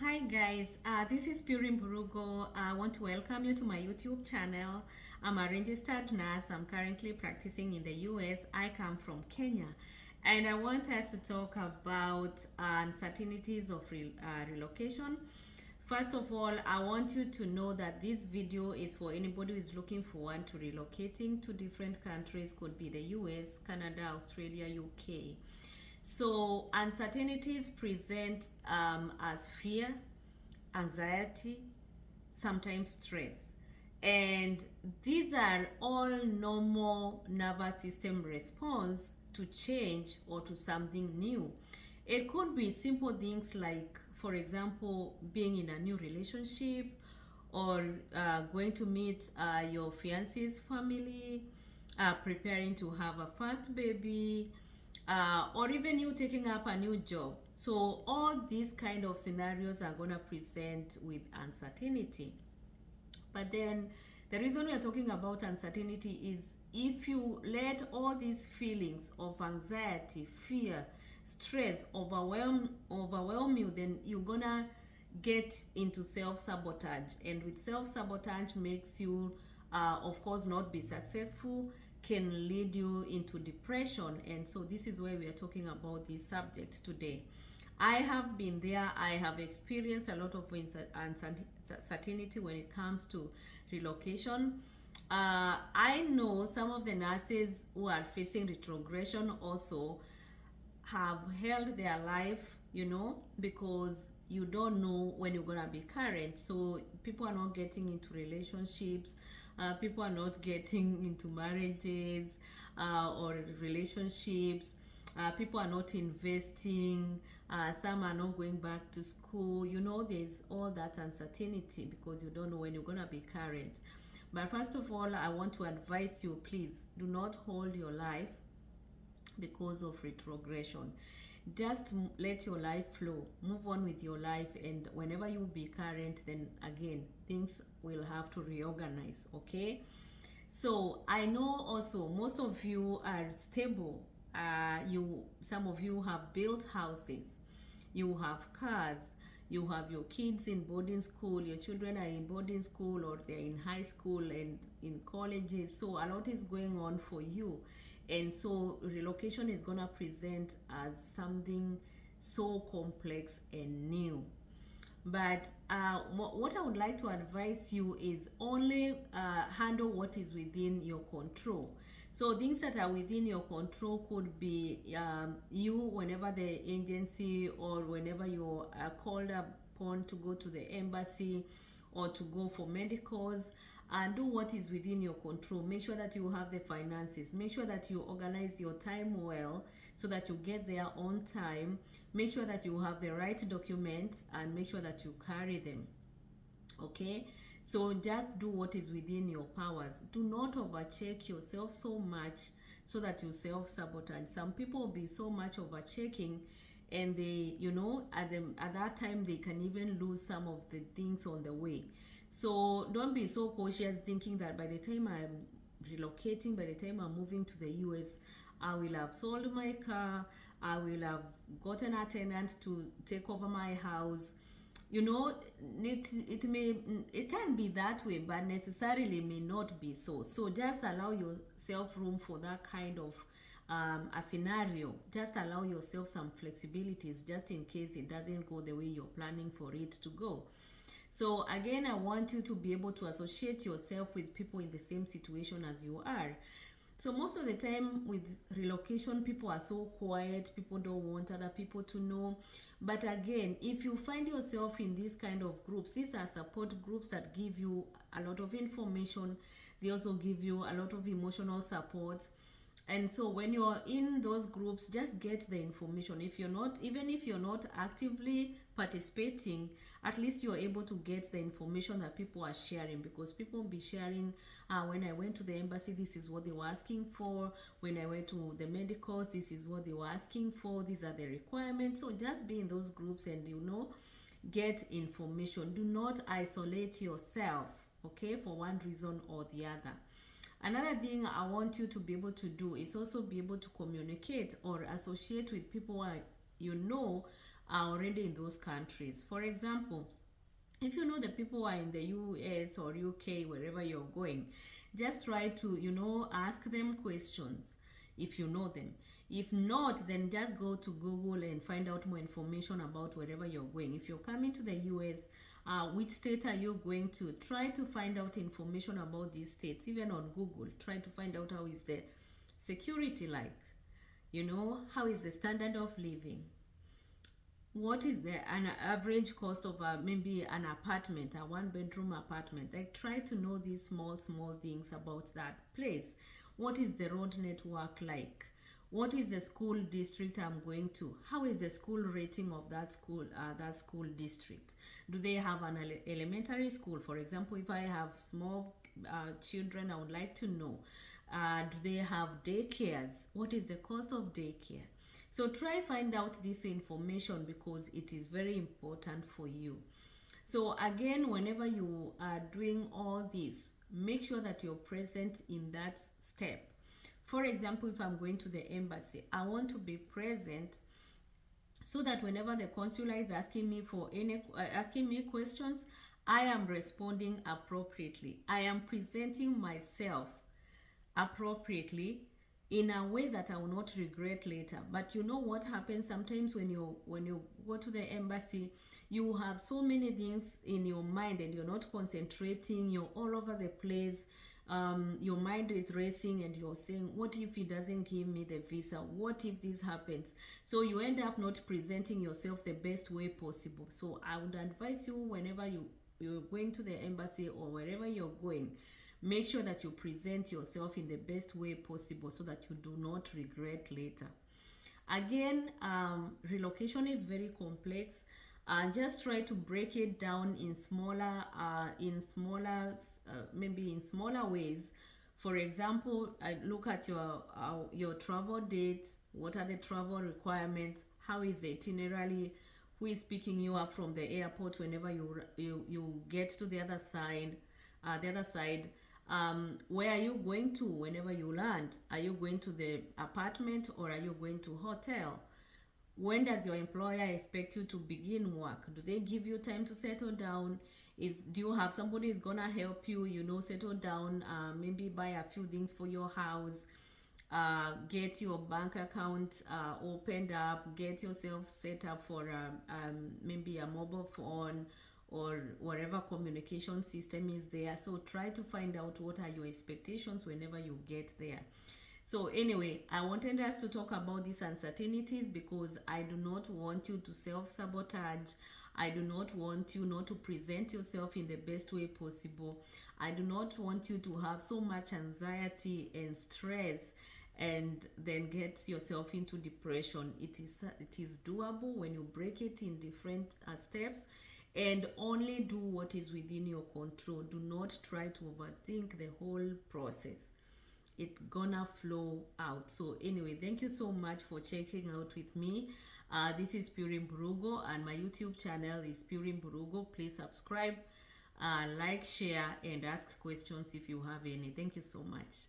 Hi guys, this is Purim Burugo. I want to welcome you to my YouTube channel. I'm a registered nurse. I'm currently practicing in the US. I come from Kenya, and I want us to talk about uncertainties of relocation. First of all, I want you to know that this video is for anybody who is looking forward to relocating to different countries. Could be the US, Canada, Australia, UK. So uncertainties present as fear, anxiety, sometimes stress. And these are all normal nervous system response to change or to something new. It could be simple things like, for example, being in a new relationship or going to meet your fiance's family, preparing to have a first baby, or even you taking up a new job. So all these kind of scenarios are going to present with uncertainty. But then the reason we are talking about uncertainty is if you let all these feelings of anxiety, fear, stress overwhelm you, then you're gonna get into self-sabotage, and with self-sabotage makes you of course not be successful, can lead you into depression. And so this is why we are talking about this subject today. I have been there. I have experienced a lot of uncertainty when it comes to relocation. I know some of the nurses who are facing retrogression also have held their life, because you don't know when you're gonna be current. So people are not getting into relationships, people are not getting into marriages or relationships. People are not investing, some are not going back to school. There's all that uncertainty because you don't know when you're gonna be current. But first of all, I want to advise you, please do not hold your life because of retrogression. Just let your life flow, move on with your life, and whenever you be current, then again things will have to reorganize. Okay, so I know also most of you are stable. Some of you have built houses, you have cars, you have your kids in boarding school, your children are in boarding school or they're in high school and in colleges. So a lot is going on for you, and so relocation is going to present as something so complex and new. But what I would like to advise you is only handle what is within your control. So things that are within your control could be you, whenever the agency or whenever you are called upon to go to the embassy or to go for medicals, and do what is within your control. Make sure that you have the finances. Make sure that you organize your time well so that you get there on time. Make sure that you have the right documents and make sure that you carry them. Okay, so just do what is within your powers. Do not overcheck yourself so much so that you self-sabotage. Some people will be so much overchecking, and they, at that time they can even lose some of the things on the way. So don't be so cautious thinking that by the time I'm relocating, by the time I'm moving to the US, I will have sold my car, I will have gotten a tenant to take over my house. It can be that way, but necessarily may not be so. So just allow yourself room for that kind of a scenario. Just allow yourself some flexibilities just in case it doesn't go the way you're planning for it to go. So again, I want you to be able to associate yourself with people in the same situation as you are. So most of the time with relocation, people are so quiet, people don't want other people to know. But again, if you find yourself in these kind of groups, these are support groups that give you a lot of information. They also give you a lot of emotional support. And so when you're in those groups, just get the information. Even if you're not actively participating, at least you're able to get the information that people are sharing, because people will be sharing, when I went to the embassy, this is what they were asking for. When I went to the medicals, this is what they were asking for. These are the requirements. So just be in those groups and get information. Do not isolate yourself, okay, for one reason or the other. Another thing I want you to be able to do is also be able to communicate or associate with people who are, are already in those countries. For example, if you know the people are in the US or UK, wherever you're going, just try to, ask them questions if you know them. If not, then just go to Google and find out more information about wherever you're going. If you're coming to the US, which state are you going to? Try to find out information about these states, even on Google. Try to find out how is the security like, how is the standard of living, what is an average cost of maybe an apartment, a one bedroom apartment. Like, try to know these small things about that place. What is the road network like? What is the school district I'm going to? How is the school rating of that school district? Do they have an elementary school? For example, if I have small children, I would like to know, do they have daycares? What is the cost of daycare? So try find out this information because it is very important for you. So again, whenever you are doing all this, make sure that you're present in that step. For example, if I'm going to the embassy, I want to be present so that whenever the consular is asking me questions, I am responding appropriately. I am presenting myself appropriately in a way that I will not regret later. But you know what happens sometimes when you go to the embassy, you have so many things in your mind and you're not concentrating, you're all over the place. Your mind is racing and you're saying, what if he doesn't give me the visa? What if this happens? So you end up not presenting yourself the best way possible. So I would advise you, whenever you're going to the embassy or wherever you're going, make sure that you present yourself in the best way possible so that you do not regret later. Again, relocation is very complex. Just try to break it down in maybe in smaller ways. For example, look at your travel dates. What are the travel requirements? How is the itinerary? Who is picking you up from the airport whenever you get to the other side? Where are you going to whenever you land? Are you going to the apartment or are you going to hotel? When does your employer expect you to begin work? Do they give you time to settle down? Do you have somebody who's gonna help you, settle down, maybe buy a few things for your house, get your bank account opened up, get yourself set up for maybe a mobile phone or whatever communication system is there. So try to find out what are your expectations whenever you get there. So anyway, I wanted us to talk about these uncertainties because I do not want you to self-sabotage. I do not want you not to present yourself in the best way possible. I do not want you to have so much anxiety and stress and then get yourself into depression. It is doable when you break it in different steps and only do what is within your control. Do not try to overthink the whole process. It's gonna flow out. So anyway, thank you so much for checking out with me. This is Purim Burugo and my YouTube channel is Purim Burugo. Please subscribe, like, share, and ask questions if you have any. Thank you so much.